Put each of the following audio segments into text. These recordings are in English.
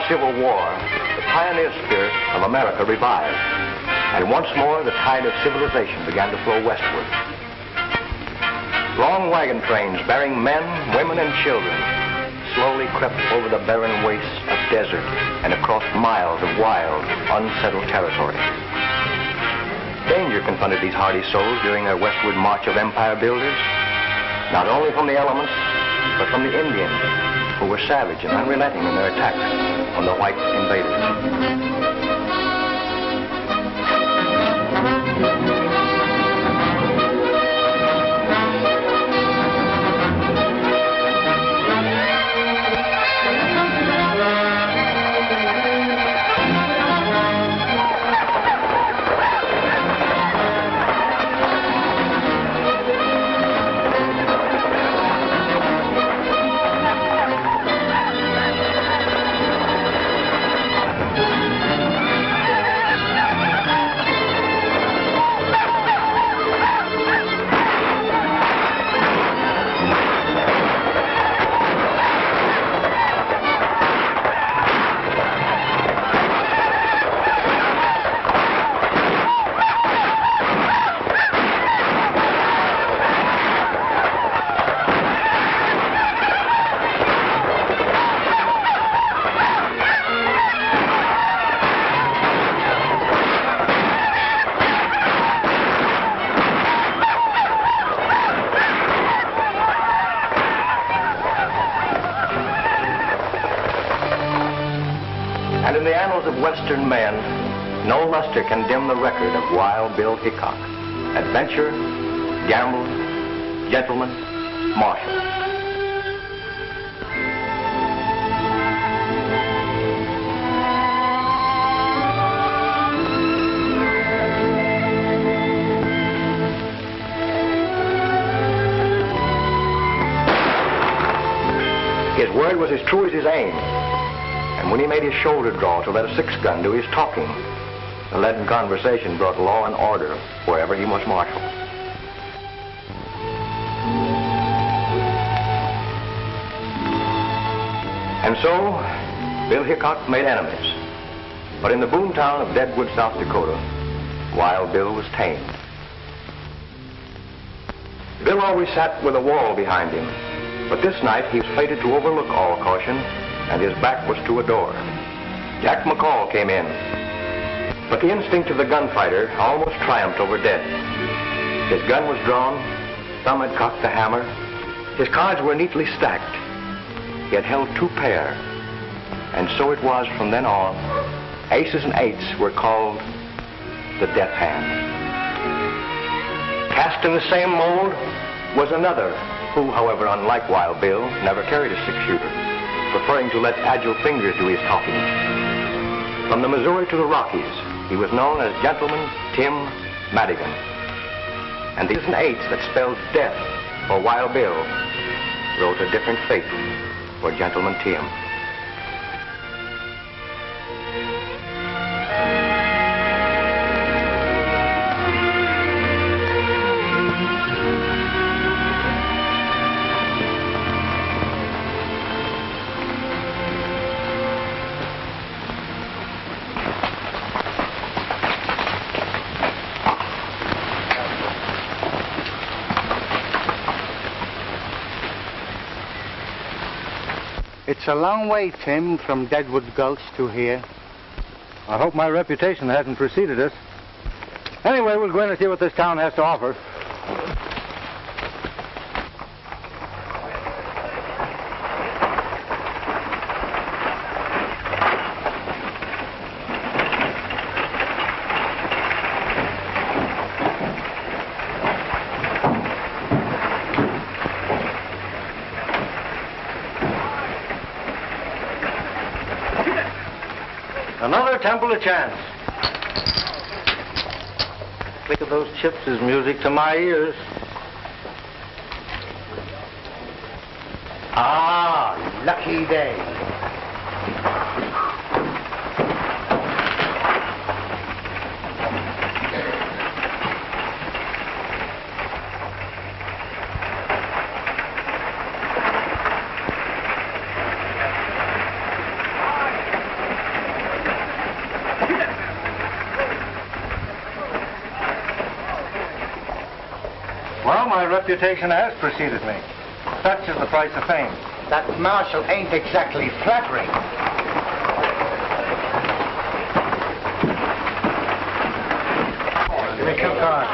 Civil War, the pioneer spirit of America revived, and once more the tide of civilization began to flow westward. Long wagon trains bearing men, women, and children slowly crept over the barren wastes of desert and across miles of wild, unsettled territory. Danger confronted these hardy souls during their westward march of empire builders, not only from the elements, but from the Indians, who were savage and unrelenting in their attacks on the white invaders. Western men, no luster can dim the record of Wild Bill Hickok. Adventure, gamble, gentleman, marshal. His word was as true as his aim. And when he made his shoulder draw to let a six-gun do his talking, the leaden conversation brought law and order wherever he was marshal. And so, Bill Hickok made enemies. But in the boomtown of Deadwood, South Dakota, Wild Bill was tamed. Bill always sat with a wall behind him, but this night he was fated to overlook all caution, and his back was to a door. Jack McCall came in, but the instinct of the gunfighter almost triumphed over death. His gun was drawn, Thumb had cocked the hammer, his cards were neatly stacked. He had held two pair, and so it was from then on. Aces and eights were called the death hand. Cast in the same mold was another, who, however, unlike Wild Bill, never carried a six-shooter, preferring to let agile fingers do his talking. From the Missouri to the Rockies, he was known as Gentleman Tim Madigan. And these and eights that spelled death for Wild Bill wrote a different fate for Gentleman Tim. It's a long way, Tim, from Deadwood Gulch to here. I hope my reputation hasn't preceded us. Anyway, we'll go in and see what this town has to offer. Another temple of chance. Click of those chips is music to my ears. Ah, lucky day. reputation has preceded me. Such is the price of fame. That Marshal ain't exactly flattering. Give me 2 cards.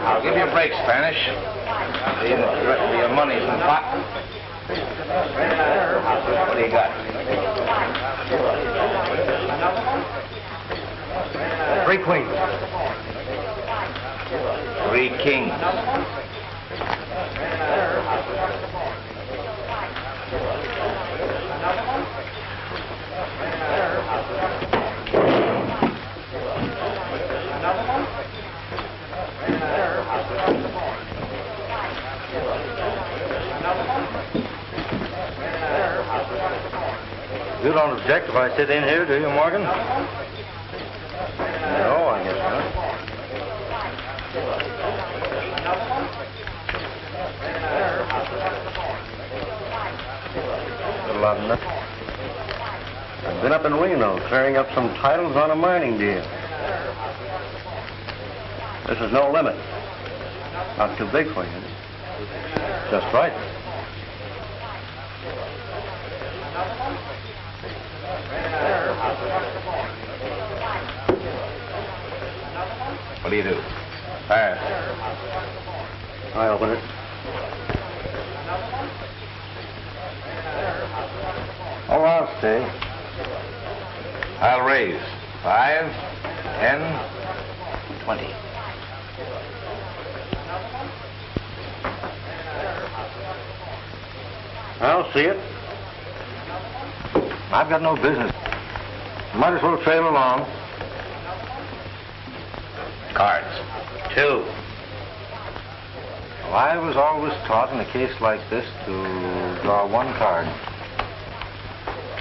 I'll give you a break, Spanish. The rest of your money's in the pot. What do you got? 3 queens. 3 kings. You don't object if I sit in here, do you, Morgan? No, I guess not. A lot of nothing. I've been up in Reno clearing up some titles on a mining deal. This is no limit. Not too big for you. Just right. What do you do? Pass. I open it. Oh, I'll stay. I'll raise. 5, 10, 20. I'll see it. I've got no business. Might as well trail along. Cards. 2. Well, I was always taught in a case like this to draw 1 card.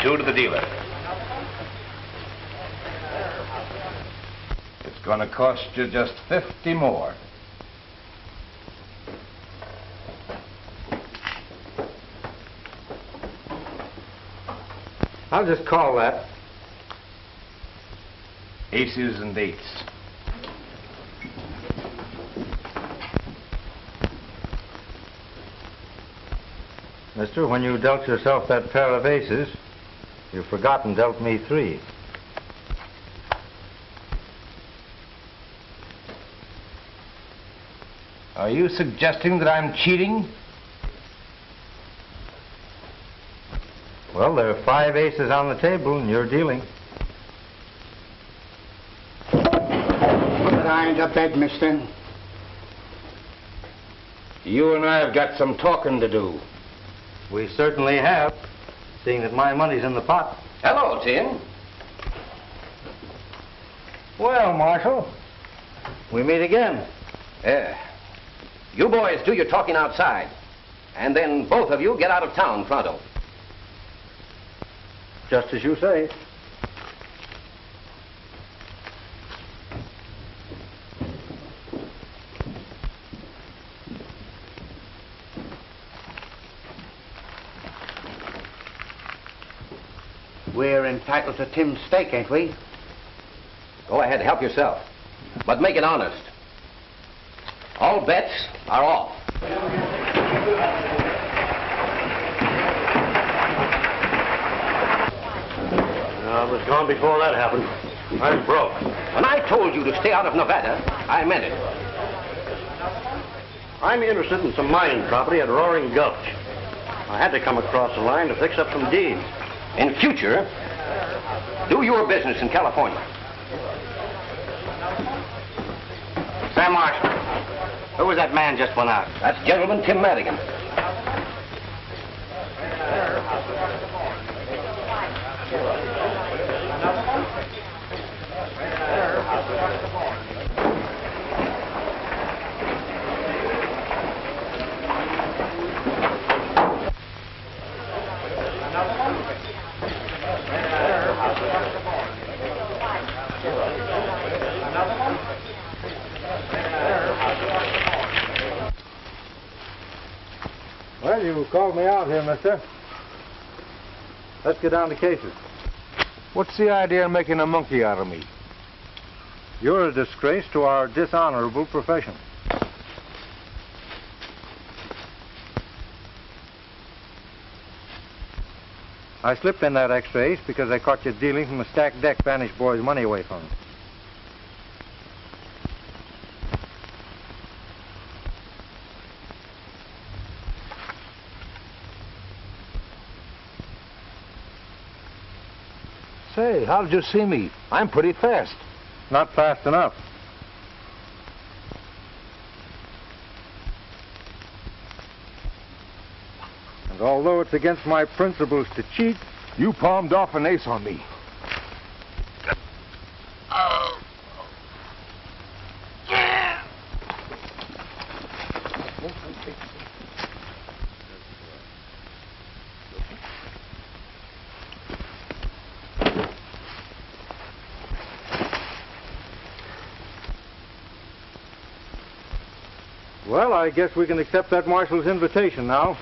2 to the dealer. It's going to cost you just 50 more. I'll just call that. Aces and 8s. Mister, when you dealt yourself that pair of aces, you've forgotten dealt me 3. Are you suggesting that I'm cheating? Well, there are 5 aces on the table, and you're dealing. But I ain't a bed, mister. You and I have got some talking to do. We certainly have, seeing that my money's in the pot. Hello, Tim. Well, Marshal, we meet again. You boys do your talking outside, and then both of you get out of town pronto. Just as you say. We're entitled to Tim's stake, ain't we? Go ahead, help yourself. But make it honest. All bets are off. I was gone before that happened. I'm broke. When I told you to stay out of Nevada, I meant it. I'm interested in some mining property at Roaring Gulch. I had to come across the line to fix up some deeds. In future, do your business in California. Sam Marshal, who was that man just went out? That's Gentleman Tim Madigan. Well, you called me out here, mister. Let's get down to cases. What's the idea of making a monkey out of me? You're a disgrace to our dishonorable profession. I slipped in that extra ace because I caught you dealing from a stacked deck vanished boy's money away from him. Say, how did you see me? I'm pretty fast. Not fast enough. And although it's against my principles to cheat, You palmed off an ace on me. well, I guess we can accept that marshal's invitation now.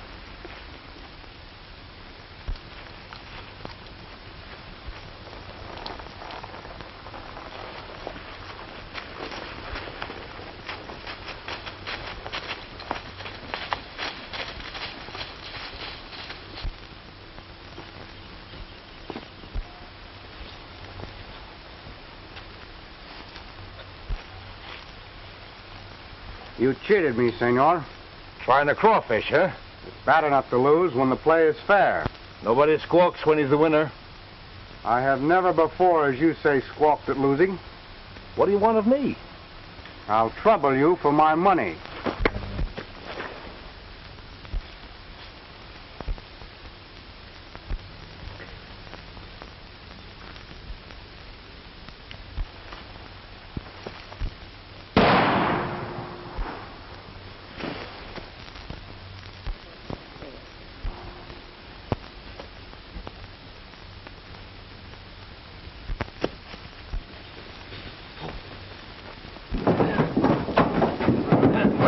You cheated me, senor. Trying to crawfish, huh? It's bad enough to lose when the play is fair. Nobody squawks when he's the winner. I have never before, as you say, squawked at losing. What do you want of me? I'll trouble you for my money.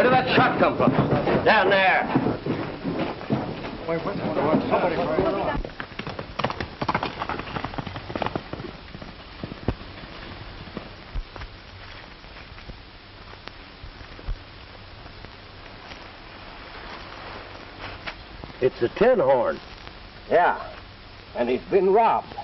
Where did that shot come from? Down there. It's a tin horn. Yeah, and he's been robbed.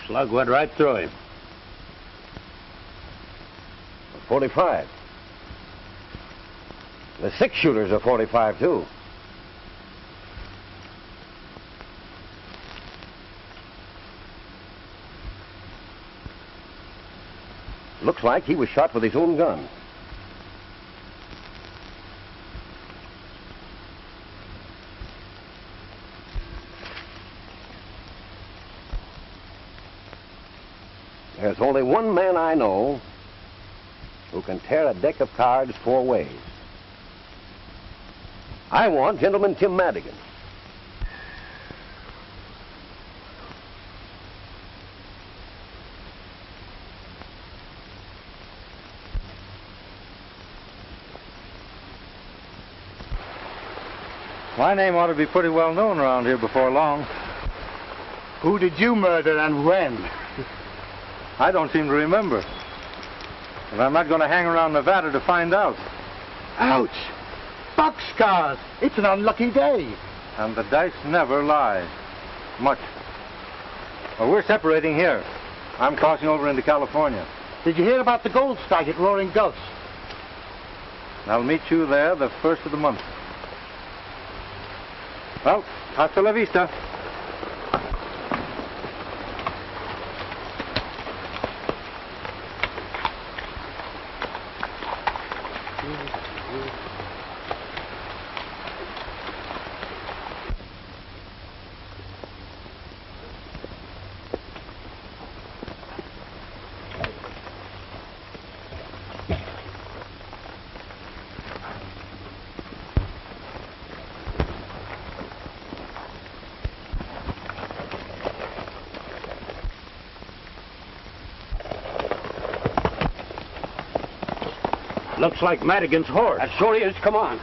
Slug went right through him. 45. The six-shooters are 45, too. Looks like he was shot with his own gun. There's only one man I know who can tear a deck of cards four ways. I want Gentleman Tim Madigan. My name ought to be pretty well known around here before long. Who did you murder and when? I don't seem to remember. But I'm not going to hang around Nevada to find out. Ouch! Boxcars! It's an unlucky day. And the dice never lie. Much. Well, we're separating here. I'm crossing over into California. Did you hear about the gold strike at Roaring Gulch? I'll meet you there the first of the month. Well, hasta la vista. Looks like Madigan's horse. That sure is. Come on.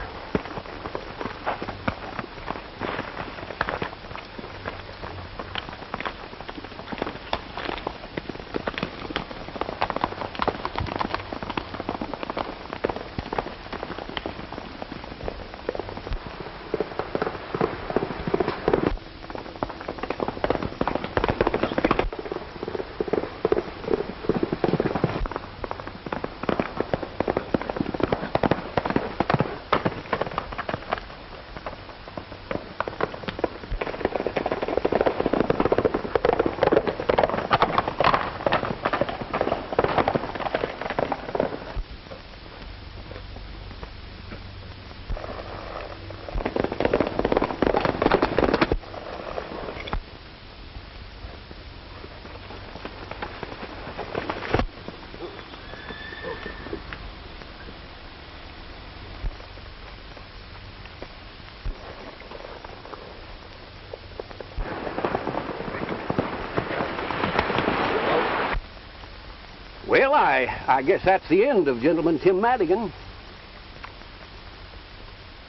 Well, I guess that's the end of Gentleman Tim Madigan.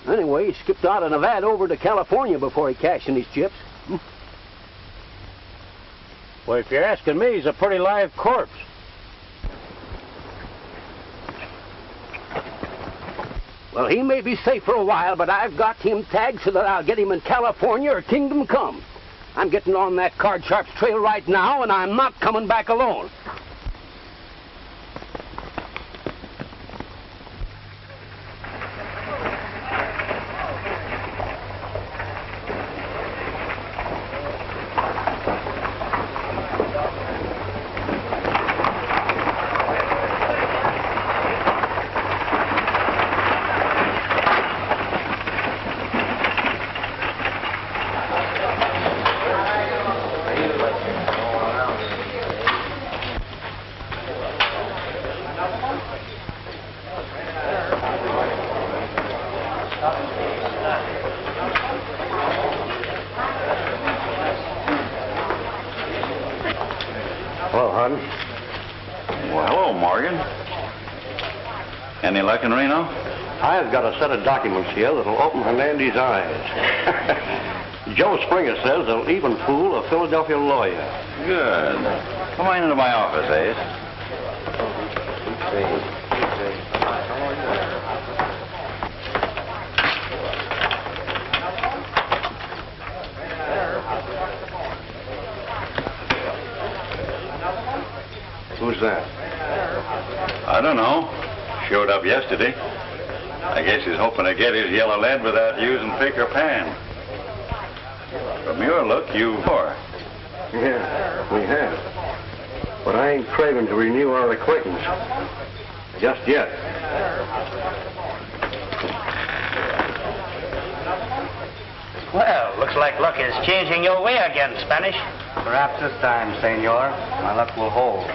Anyway, he skipped out of Nevada over to California before he cashed in his chips. Well, if you're asking me, he's a pretty live corpse. Well, he may be safe for a while, but I've got him tagged so that I'll get him in California or kingdom come. I'm getting on that Card Sharp's trail right now, and I'm not coming back alone. Hello, Hodgins. Well, hello, Morgan. Any luck in Reno? I've got a set of documents here that'll open Hernandez's eyes. Joe Springer says they'll even fool a Philadelphia lawyer. Good. Come on into my office, Ace. Who's that? I don't know. Showed up yesterday. I guess he's hoping to get his yellow lead without using pick or pan. From your look, you are. Yeah, we have. But I ain't craving to renew our acquaintance. Just yet. Well, looks like luck is changing your way again, Spanish. Perhaps this time, senor, my luck will hold.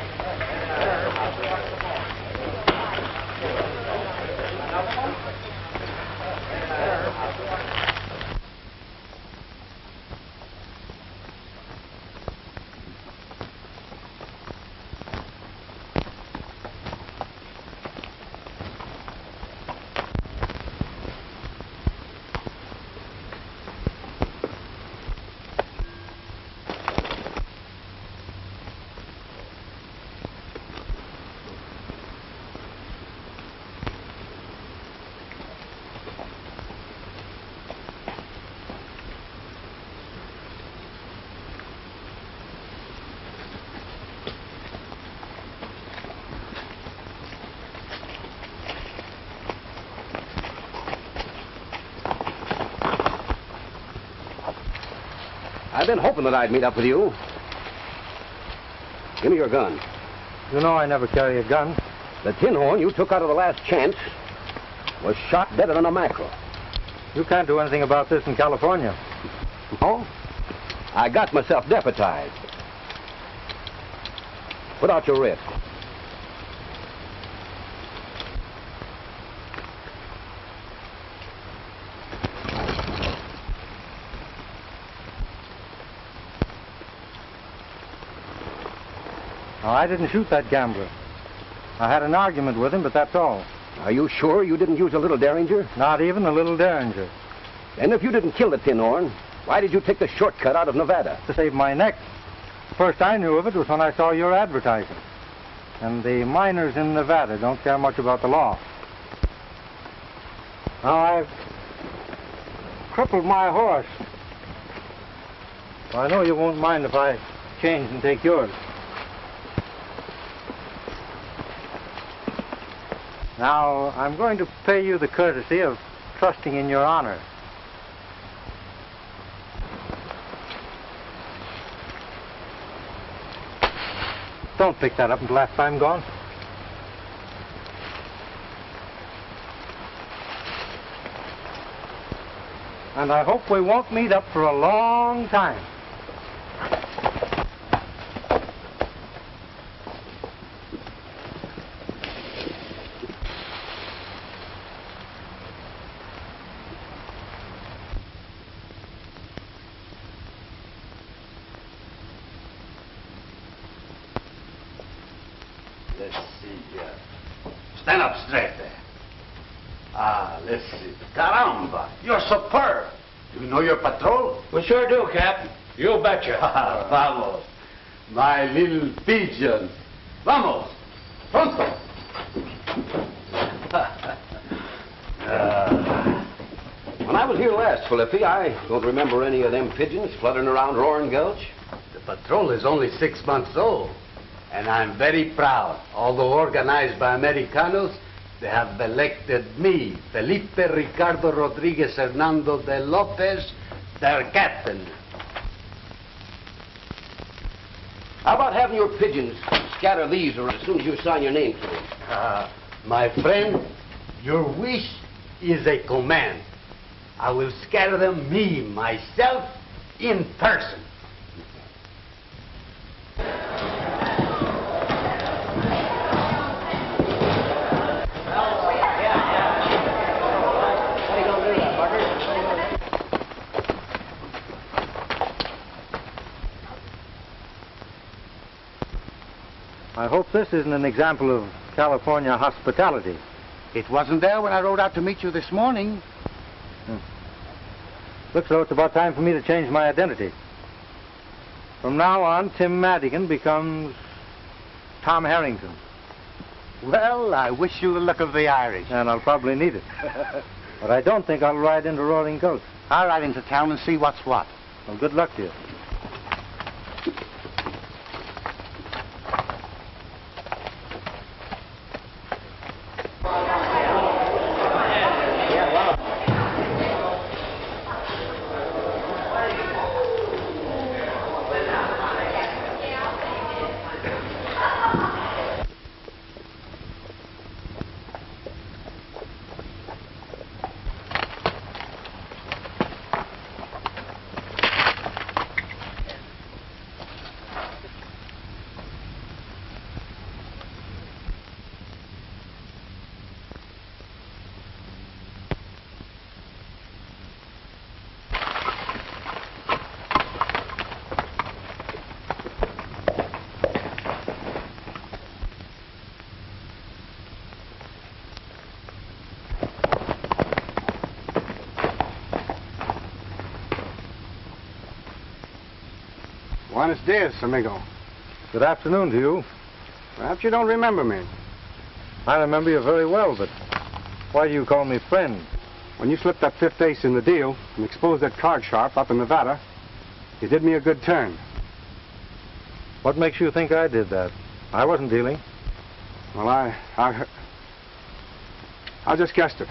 I've been hoping that I'd meet up with you. Give me your gun. You know I never carry a gun. The tin horn you took out of the last chance was shot deader than a mackerel. You can't do anything about this in California. No? I got myself deputized. Put out your wrist. No, I didn't shoot that gambler. I had an argument with him, but that's all. Are you sure you didn't use a little Derringer? Not even a little Derringer. And if you didn't kill the tin horn, why did you take the shortcut out of Nevada? To save my neck. First I knew of it was when I saw your advertising. And the miners in Nevada don't care much about the law. Now I've crippled my horse. Well, I know you won't mind if I change and take yours. Now, I'm going to pay you the courtesy of trusting in your honor. Don't pick that up until after I'm gone. And I hope we won't meet up for a long time. Let's see here. Stand up straight there. Let's see. Caramba, you're superb. Do you know your patrol? We sure do, Cap. You betcha. Vamos. My little pigeon. Vamos. Pronto. When I was here last, Felipe, I don't remember any of them pigeons fluttering around Roaring Gulch. The patrol is only 6 months old, and I'm very proud. Although organized by Americanos, they have elected me, Felipe Ricardo Rodriguez Hernando de Lopez, their captain. How about having your pigeons scatter these around as soon as you sign your name to them? My friend, your wish is a command. I will scatter them me, myself, in person. I hope this isn't an example of California hospitality. It wasn't there when I rode out to meet you this morning. Looks though it's about time for me to change my identity. From now on, Tim Madigan becomes Tom Harrington. Well, I wish you the luck of the Irish. And I'll probably need it. But I don't think I'll ride into Roaring Gulch. I'll ride into town and see what's what. Well, good luck to you. Buenos dias, amigo. Good afternoon to you. Perhaps you don't remember me. I remember you very well, but why do you call me friend? When you slipped that fifth ace in the deal and exposed that card sharp up in Nevada, you did me a good turn. What makes you think I did that? I wasn't dealing. Well, I just guessed it.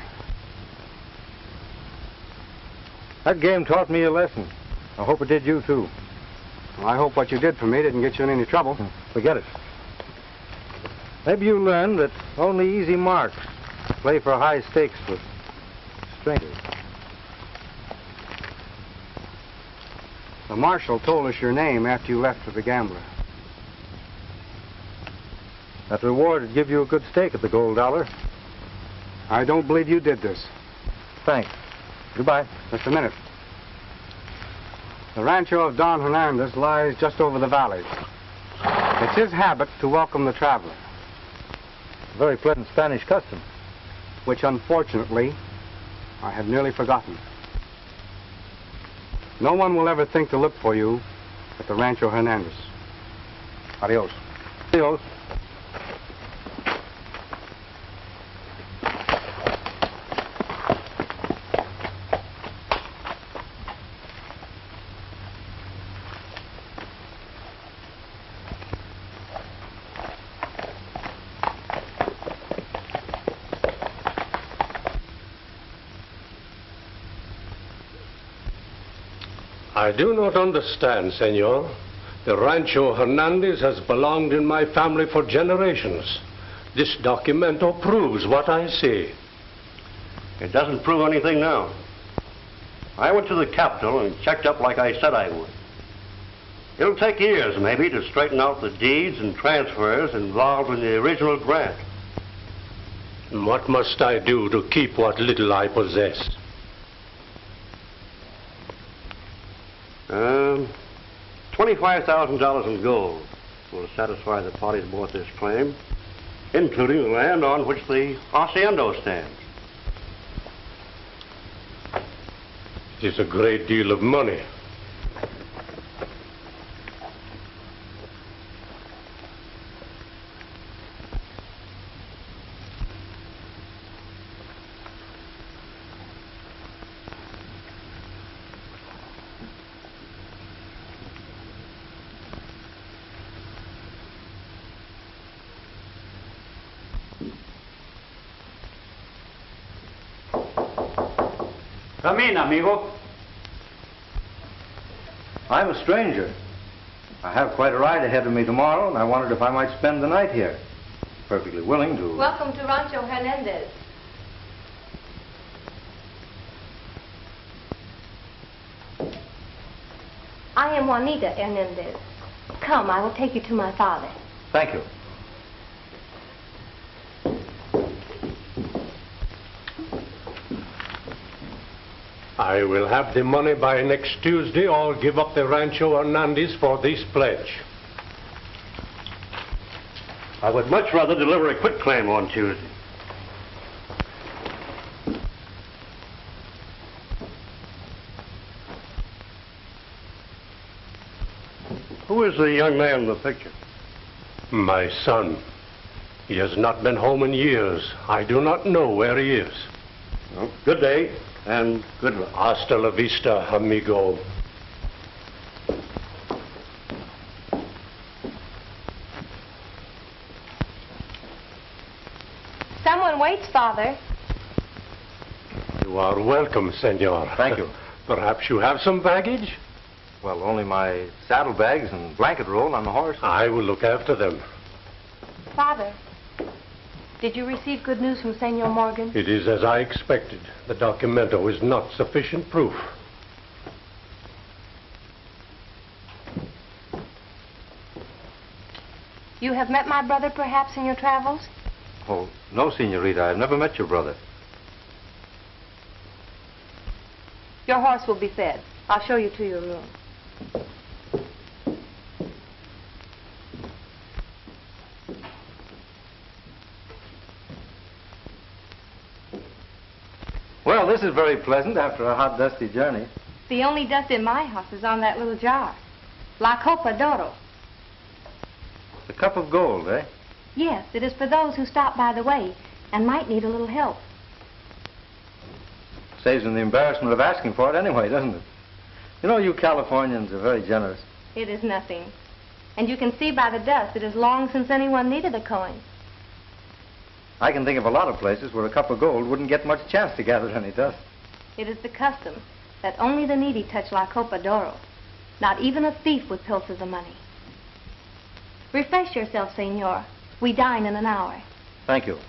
That game taught me a lesson. I hope it did you, too. Well, I hope what you did for me didn't get you in any trouble. Forget it. Maybe you learned that only easy marks play for high stakes with strangers. The Marshal told us your name after you left for the gambler. That reward would give you a good stake at the gold dollar. I don't believe you did this. Thanks. Goodbye. Just a minute. The rancho of Don Hernandez lies just over the valley. It's his habit to welcome the traveler. A very pleasant Spanish custom. which unfortunately I had nearly forgotten. No one will ever think to look for you at the Rancho Hernandez. Adios. Adios. I do not understand, senor. The Rancho Hernandez has belonged in my family for generations. This documento proves what I say. It doesn't prove anything now. I went to the Capitol and checked up like I said I would. It'll take years, maybe, to straighten out the deeds and transfers involved in the original grant. And what must I do to keep what little I possess? $25,000 in gold will satisfy the parties bought this claim, including the land on which the hacienda stands. It is a great deal of money. Come in, amigo. I'm a stranger. I have quite a ride ahead of me tomorrow, and I wondered if I might spend the night here. Perfectly willing to. Welcome to Rancho Hernandez. I am Juanita Hernandez. Come, I will take you to my father. Thank you. I will have the money by next Tuesday or give up the Rancho Hernandez for this pledge. I would much rather deliver a quitclaim on Tuesday. Who is the young man in the picture? My son. He has not been home in years. I do not know where he is. Well, good day. And good luck. Hasta la vista, amigo. Someone waits, Father. You are welcome, senor. Thank you. Perhaps you have some baggage? Well, only my saddlebags and blanket roll on the horse. I will look after them. Father, did you receive good news from Senor Morgan? It is as I expected. The documento is not sufficient proof. You have met my brother, perhaps, in your travels? Oh, no, Senorita. I've never met your brother. Your horse will be fed. I'll show you to your room. Well, this is very pleasant after a hot, dusty journey. The only dust in my house is on that little jar. La Copa d'Oro. The cup of gold, eh? Yes, it is for those who stop by the way and might need a little help. Saves them the embarrassment of asking for it anyway, doesn't it? You know, you Californians are very generous. It is nothing. And you can see by the dust it is long since anyone needed a coin. I can think of a lot of places where a cup of gold wouldn't get much chance to gather any dust. It is the custom that only the needy touch La Copa d'Oro. Not even a thief would pilfer the money. Refresh yourself, senor. We dine in an hour. Thank you.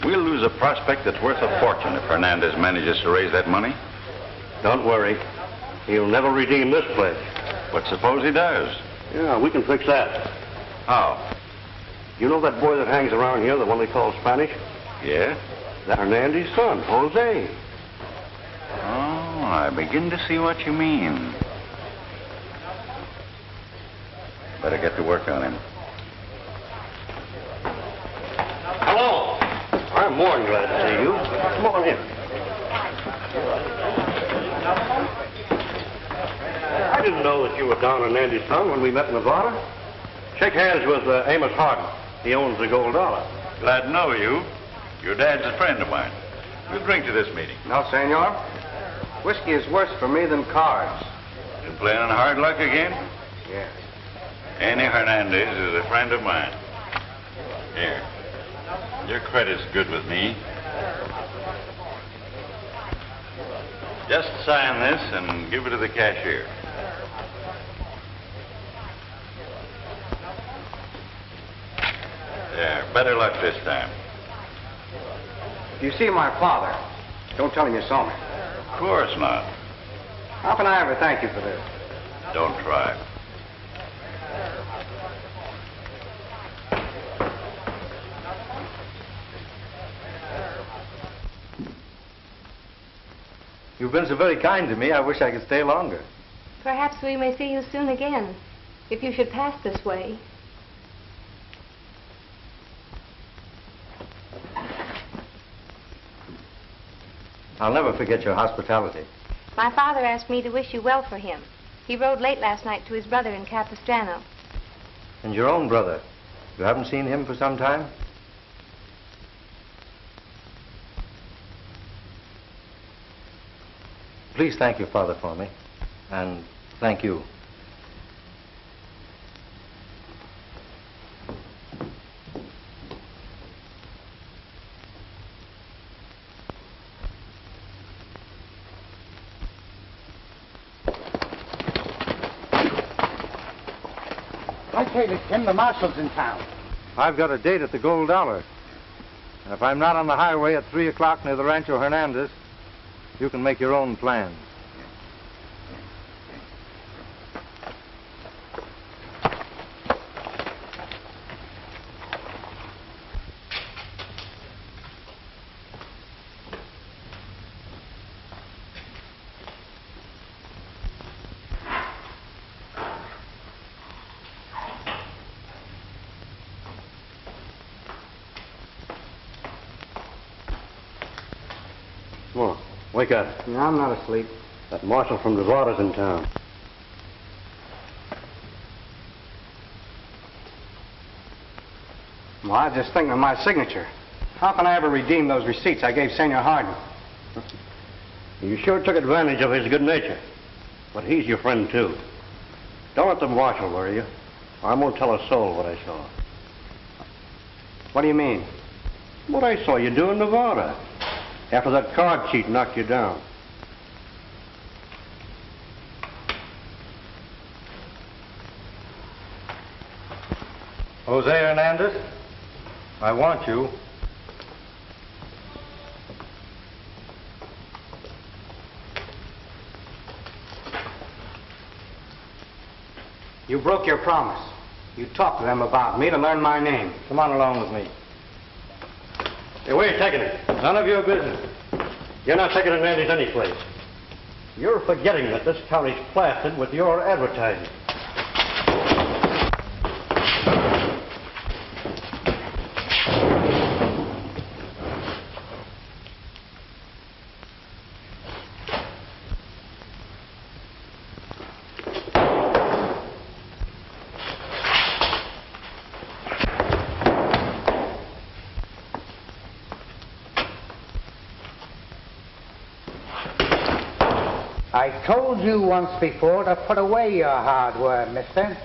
We'll lose a prospect that's worth a fortune if Hernandez manages to raise that money. Don't worry. He'll never redeem this place. But suppose he does? Yeah, we can fix that. How? You know that boy that hangs around here, the one they call Spanish? Yeah? That's Hernandez's son, Jose. Oh, I begin to see what you mean. Better get to work on him. Hello. I'm more than glad to see you. Come on in. I didn't know that you were Don Hernandez's son when we met in Nevada. Shake hands with Amos Harden. He owns the Gold Dollar. Glad to know you. Your dad's a friend of mine. We'll drink to this meeting. No, senor. Whiskey is worse for me than cards. Been playing on hard luck again? Yes. Annie Hernandez is a friend of mine. Here. Your credit's good with me. Just sign this and give it to the cashier. There. Better luck this time. If you see my father, don't tell him you saw me. Of course not. How can I ever thank you for this? Don't try. You've been so very kind to me, I wish I could stay longer. Perhaps we may see you soon again, if you should pass this way. I'll never forget your hospitality. My father asked me to wish you well for him. He rode late last night to his brother in Capistrano. And your own brother. You haven't seen him for some time? Please thank your father for me. And thank you. I tell you, Tim, the marshal's in town. I've got a date at the Gold Dollar. And if I'm not on the highway at 3 o'clock near the Rancho Hernandez, you can make your own plans. Come on, wake up. No, I'm not asleep. That Marshal from Nevada's in town. Well, I was just thinking of my signature. How can I ever redeem those receipts I gave Senor Harden? You sure took advantage of his good nature. But he's your friend, too. Don't let the Marshal worry you. I won't tell a soul what I saw. What do you mean? What I saw you do in Nevada. After that card cheat knocked you down. Jose Hernandez, I want you. You broke your promise. You talked to them about me to learn my name. Come on along with me. Hey, where are you taking it? None of your business. You're not taking advantage any place. You're forgetting that this county's plastered with your advertising. I told you once before to put away your hardware, mister.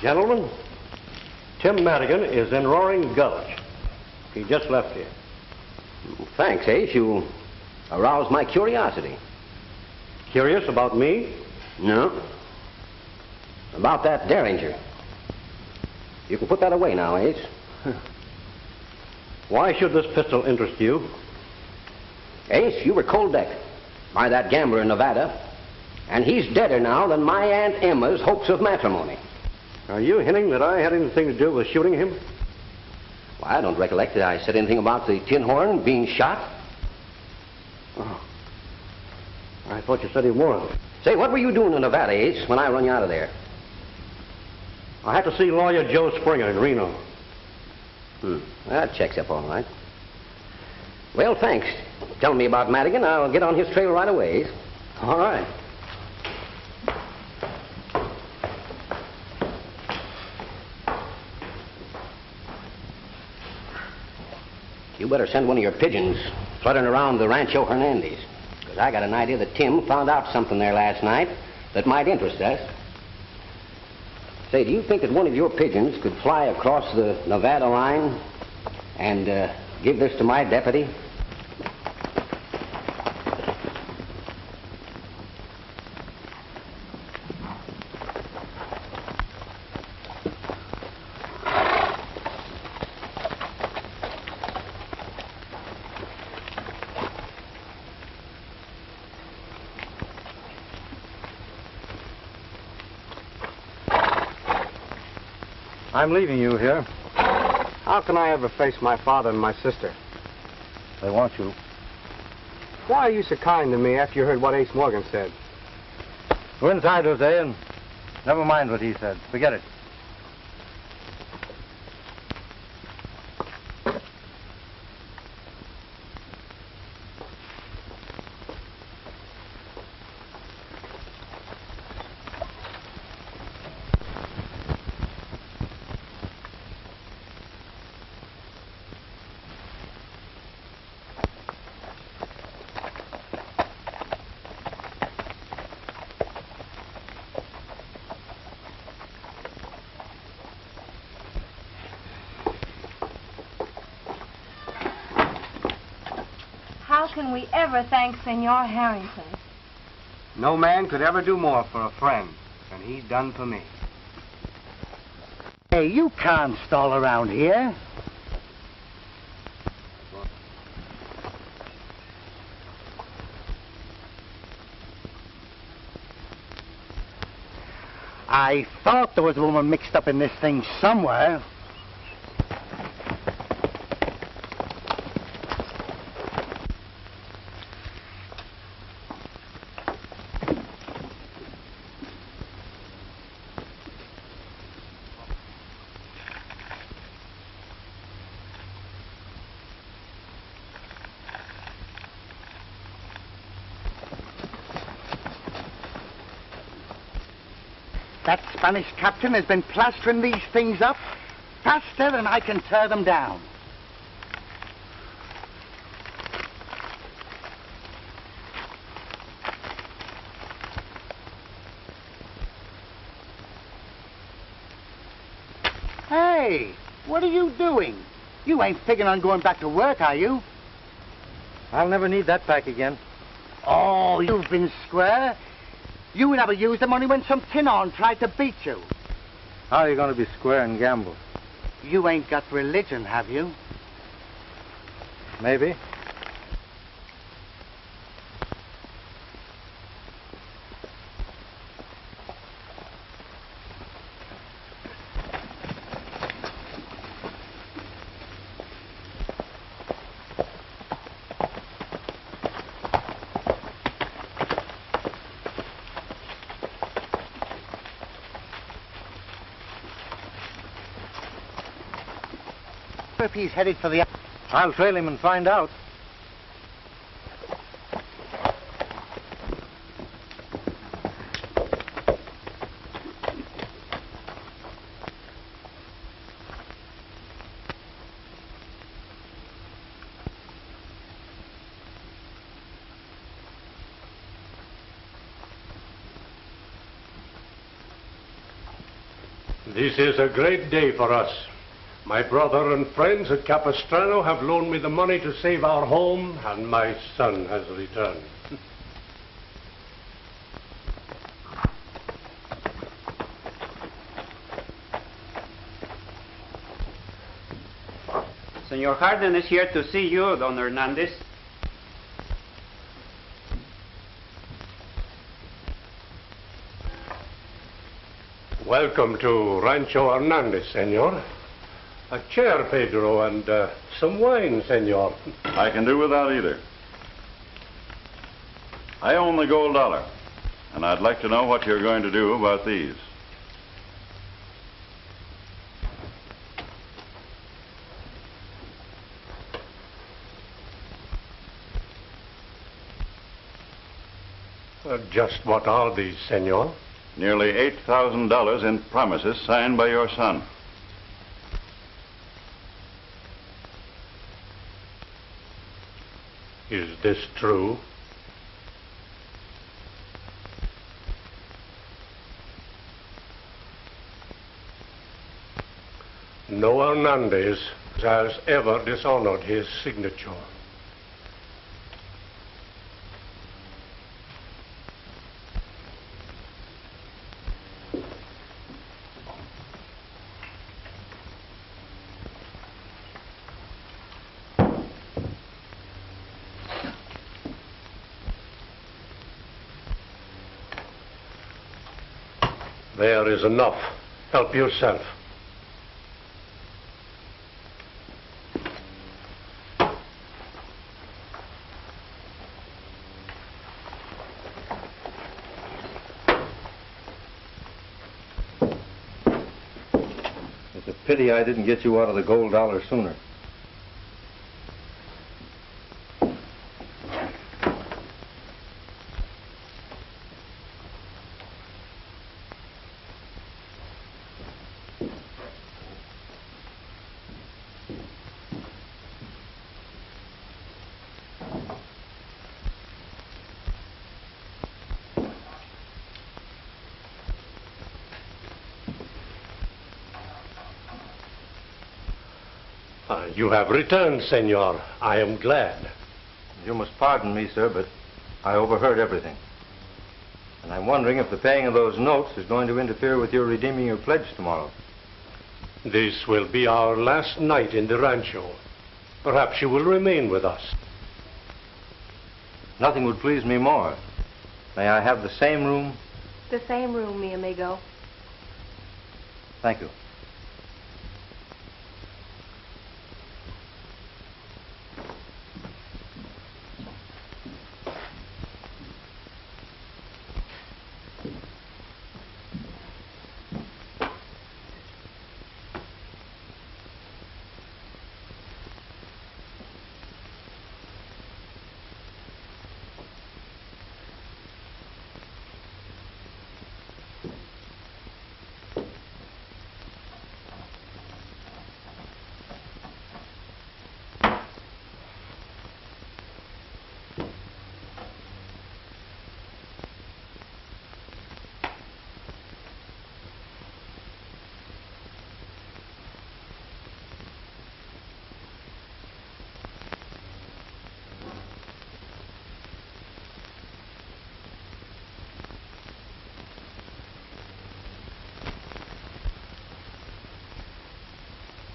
Gentlemen, Tim Madigan is in Roaring Gulch. He just left here. Thanks, Ace. You aroused my curiosity. Curious about me? No. About that Derringer. You can put that away now, Ace. Why should this pistol interest you? Ace, you were cold-decked by that gambler in Nevada, and he's deader now than my Aunt Emma's hopes of matrimony. Are you hinting that I had anything to do with shooting him? Well, I don't recollect that I said anything about the tin horn being shot. Oh. I thought you said he was. Say, what were you doing in Nevada, Ace, when I run you out of there? I had to see lawyer Joe Springer in Reno. That checks up all right. Well, thanks. Tell me about Madigan. I'll get on his trail right away. All right. You better send one of your pigeons fluttering around the Rancho Hernandez, because I got an idea that Tim found out something there last night that might interest us. Say, do you think that one of your pigeons could fly across the Nevada line and give this to my deputy? I'm leaving you here. How can I ever face my father and my sister? They want you. Why are you so kind to me after you heard what Ace Morgan said? Go inside, Jose, and never mind what he said. Forget it. How can we ever thank Senor Harrington? No man could ever do more for a friend than he done for me. Hey, you can't stall around here. I thought there was a woman mixed up in this thing somewhere. That Spanish captain has been plastering these things up faster than I can tear them down. Hey, what are you doing? You ain't figuring on going back to work, are you? I'll never need that back again. Oh, you've been square. You never used them only when some tin-on tried to beat you. How are you going to be square and gamble? You ain't got religion, have you? Maybe. If he's headed for the... I'll trail him and find out. This is a great day for us. My brother and friends at Capistrano have loaned me the money to save our home, and my son has returned. Senor Harden is here to see you, Don Hernandez. Welcome to Rancho Hernandez, senor. A chair, Pedro, and some wine, senor. I can do without either. I own the gold dollar, and I'd like to know what you're going to do about these. Just what are these, senor? Nearly $8,000 in promises signed by your son. Is this true? No Hernandez has ever dishonored his signature. There is enough. Help yourself. It's a pity I didn't get you out of the gold dollar sooner. You have returned, senor. I am glad. You must pardon me, sir, but I overheard everything. And I'm wondering if the paying of those notes is going to interfere with your redeeming your pledge tomorrow. This will be our last night in the rancho. Perhaps you will remain with us. Nothing would please me more. May I have the same room? The same room, mi amigo. Thank you.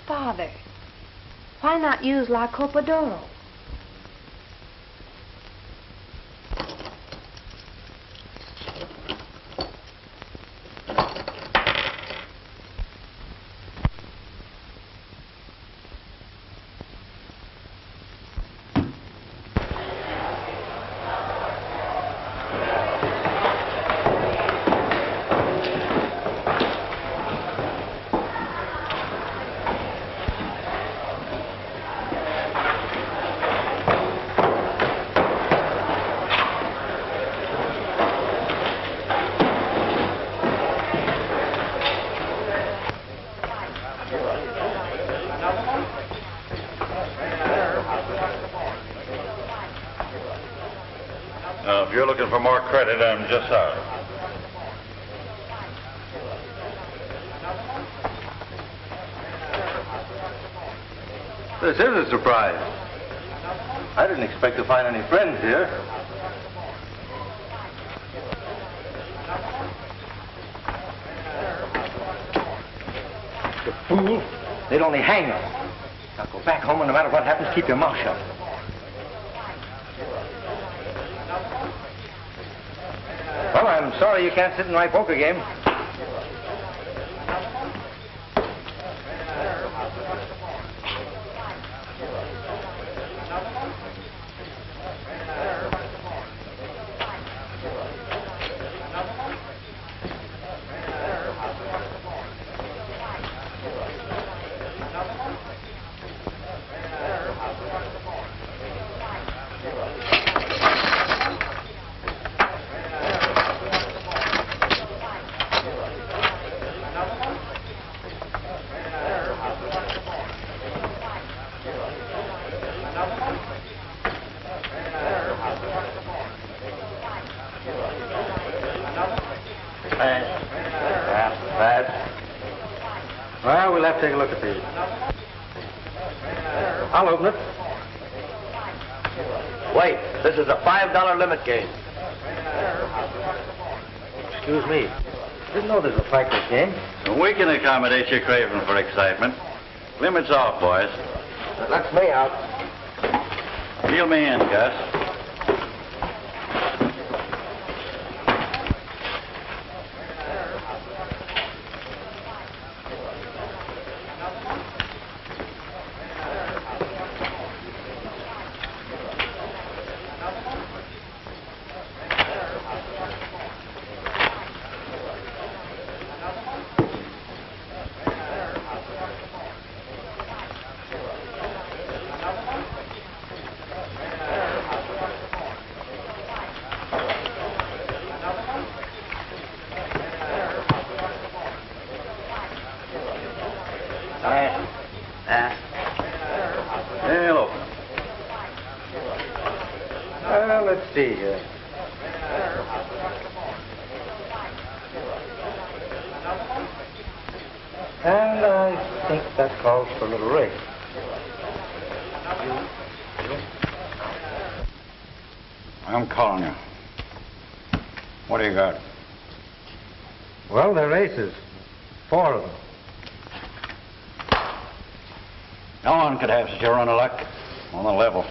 Father, why not use La Copa d'Oro? Now, if you're looking for more credit, I'm just out. This is a surprise. I didn't expect to find any friends here. You fool. They'd only hang us. Now go back home and no matter what happens, keep your mouth shut. Well, I'm sorry you can't sit in my poker game. Well, we'll have to take a look at these. I'll open it. Wait, this is a $5 limit game. Excuse me. Didn't know there was a fighter's game. We can accommodate your craving for excitement. Limits off, boys. That's me out. Reel me in, Gus. Let's see here. And I think that calls for a little race. I'm calling you. What do you got? Well, they're aces. 4 of them. No one could have such a run of luck on the level.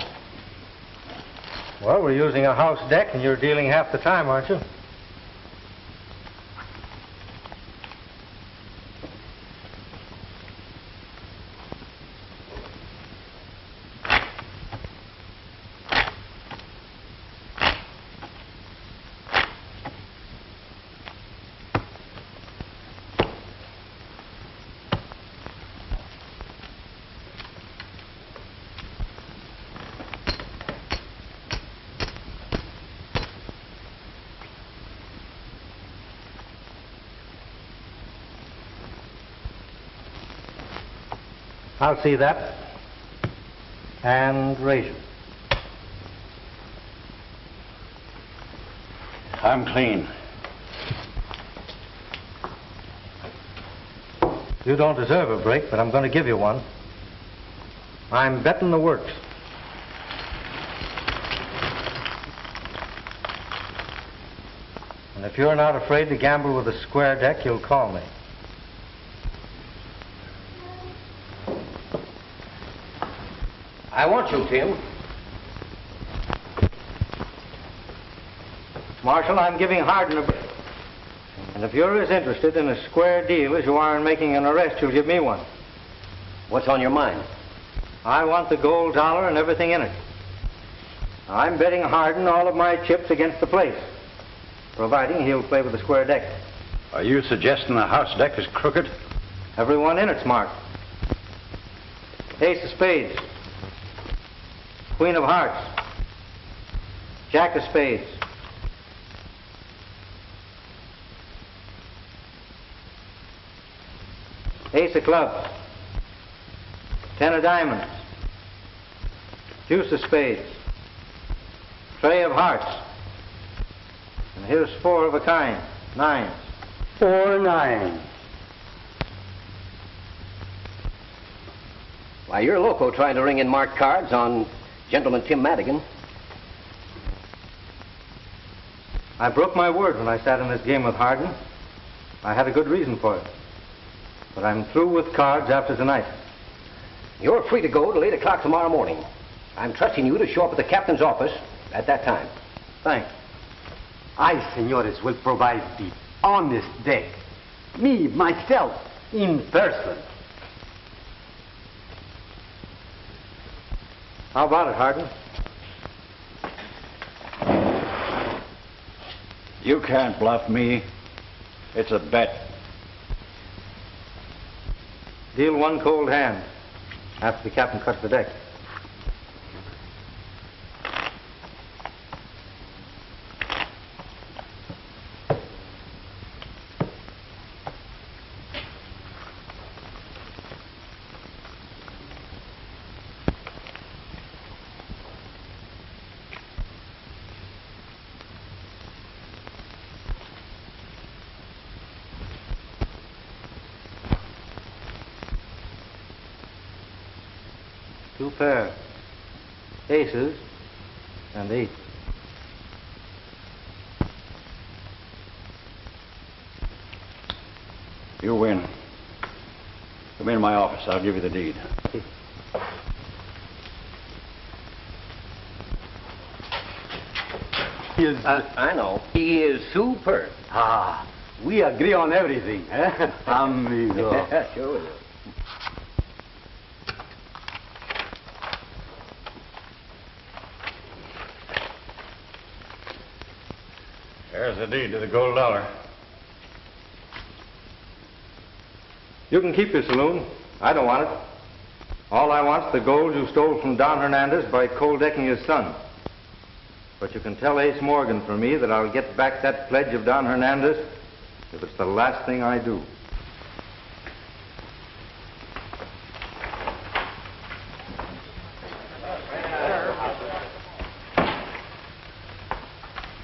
Well, we're using a house deck, and you're dealing half the time, aren't you? I'll see that. And raise it. I'm clean. You don't deserve a break, but I'm going to give you one. I'm betting the works. And if you're not afraid to gamble with a square deck, you'll call me. I want you, Tim. Marshal, I'm giving Harden a break. And if you're as interested in a square deal as you are in making an arrest, you'll give me one. What's on your mind? I want the gold dollar and everything in it. I'm betting Harden all of my chips against the place, providing he'll play with the square deck. Are you suggesting the house deck is crooked? Everyone in it's marked. Ace of spades. Queen of hearts. Jack of spades. Ace of clubs. 10 of diamonds. Deuce of spades. Trey of hearts. And here's 4 of a kind. 9s. 4 9s. Why, you're loco trying to ring in marked cards on Gentleman Tim Madigan. I broke my word when I sat in this game with Harden. I had a good reason for it. But I'm through with cards after tonight. You're free to go till 8 o'clock tomorrow morning. I'm trusting you to show up at the captain's office at that time. Thanks. I, senores, will provide the honest deck. Me, myself, in person. How about it, Harden? You can't bluff me. It's a bet. Deal one cold hand after the captain cuts the deck. Two pair. Aces and 8. You win. Come in my office. I'll give you the deed. I know. He is superb. Ah, we agree on everything, eh? Amigo. Yeah, sure we do. There's the deed to the gold dollar. You can keep your saloon. I don't want it. All I want's the gold you stole from Don Hernandez by cold decking his son. But you can tell Ace Morgan for me that I'll get back that pledge of Don Hernandez if it's the last thing I do.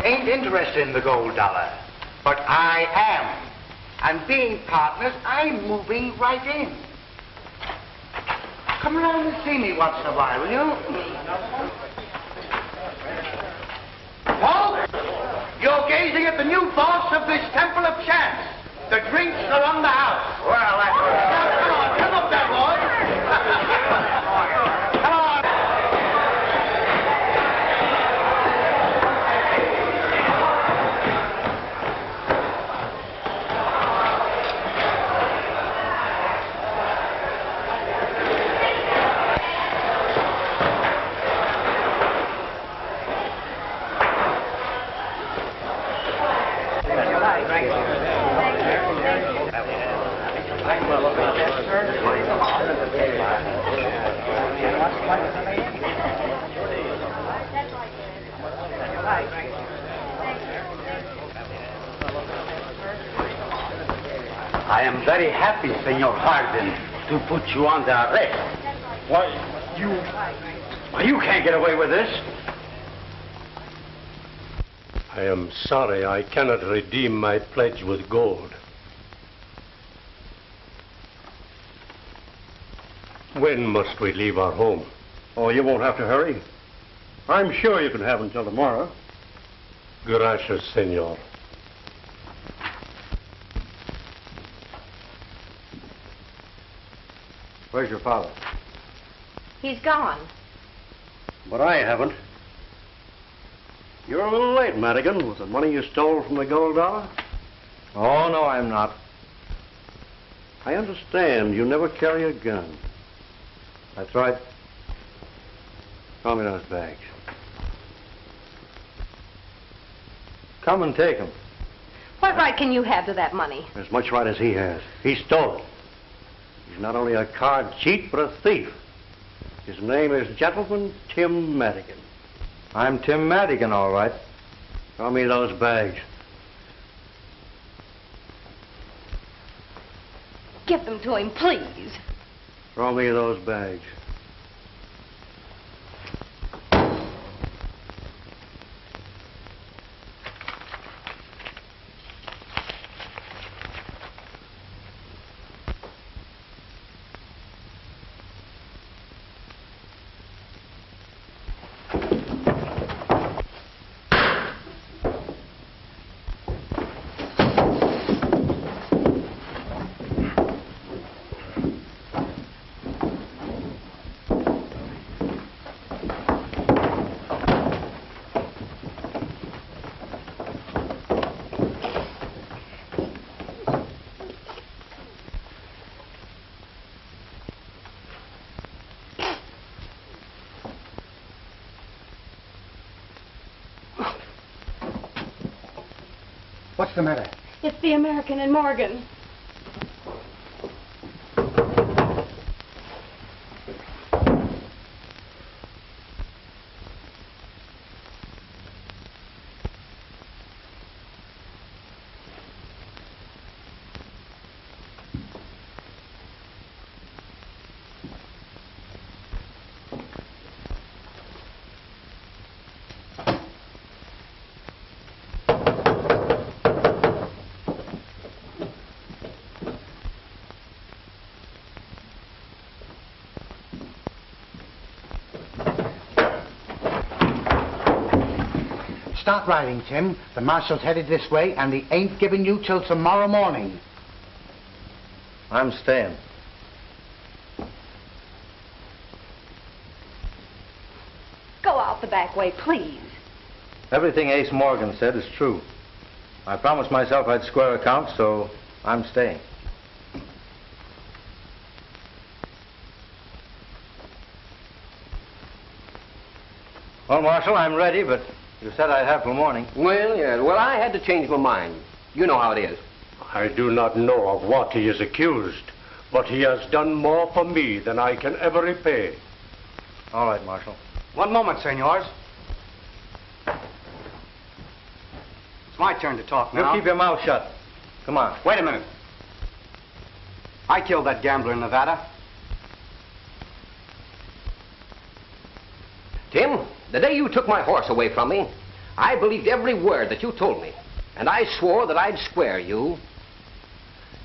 Ain't interested in the gold dollar, but I am. And being partners, I'm moving right in. Come around and see me once in a while, will you? Paul, you're gazing at the new boss of this Temple of Chance. The drinks are on the house. Well, that's... Now, come on, come up there, boy. Come on. I am very happy, Senor Harden, to put you under arrest. Why, you can't get away with this. I am sorry I cannot redeem my pledge with gold. When must we leave our home? Oh, you won't have to hurry. I'm sure you can have until tomorrow. Gracias, senor. Where's your father? He's gone. But I haven't. You're a little late, Madigan, with the money you stole from the gold dollar. Oh, no, I'm not. I understand you never carry a gun. That's right. Call me those bags. Come and take them. What right can you have to that money? As much right as he has. He stole it. He's not only a card cheat, but a thief. His name is Gentleman Tim Madigan. I'm Tim Madigan, all right. Throw me those bags. Give them to him, please. Throw me those bags. What's the matter? It's the American and Morgan. Start riding, Tim. The marshal's headed this way, and he ain't giving you till tomorrow morning. I'm staying. Go out the back way, please. Everything Ace Morgan said is true. I promised myself I'd square accounts, so I'm staying. Well, Marshal, I'm ready, but you said I'd have till morning. Well, yeah. Well, I had to change my mind. You know how it is. I do not know of what he is accused, but he has done more for me than I can ever repay. All right, Marshal. One moment, senors. It's my turn to talk now. You keep your mouth shut. Come on. Wait a minute. I killed that gambler in Nevada. Tim, the day you took my horse away from me, I believed every word that you told me, and I swore that I'd square you.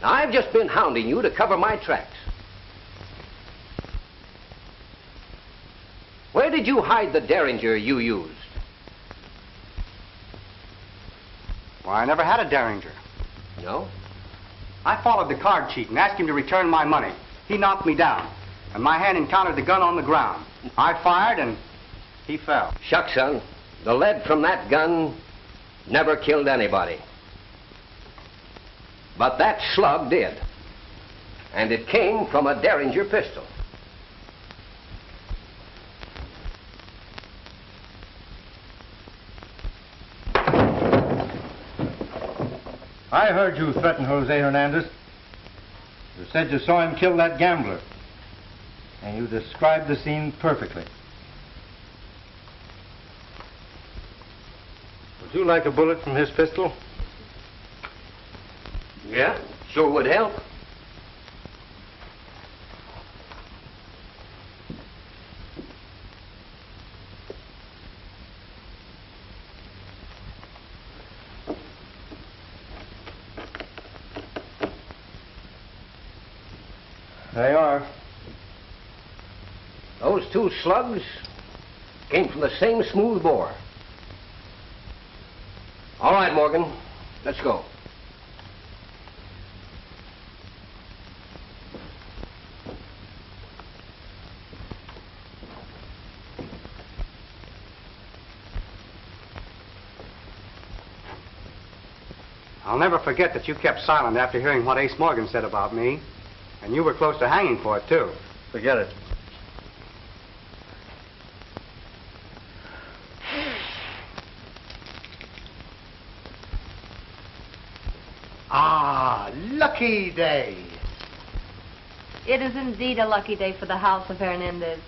Now, I've just been hounding you to cover my tracks. Where did you hide the derringer you used? Well, I never had a derringer. No? I followed the card cheat and asked him to return my money. He knocked me down, and my hand encountered the gun on the ground. I fired, and he fell. Shucks, son. The lead from that gun never killed anybody. But that slug did. And it came from a derringer pistol. I heard you threaten Jose Hernandez. You said you saw him kill that gambler. And you described the scene perfectly. Would you like a bullet from his pistol? Yeah, sure would help. They are. Those two slugs came from the same smooth bore. All right, Morgan, let's go. I'll never forget that you kept silent after hearing what Ace Morgan said about me. And you were close to hanging for it, too. Forget it. Ah, lucky day. It is indeed a lucky day for the house of Hernandez.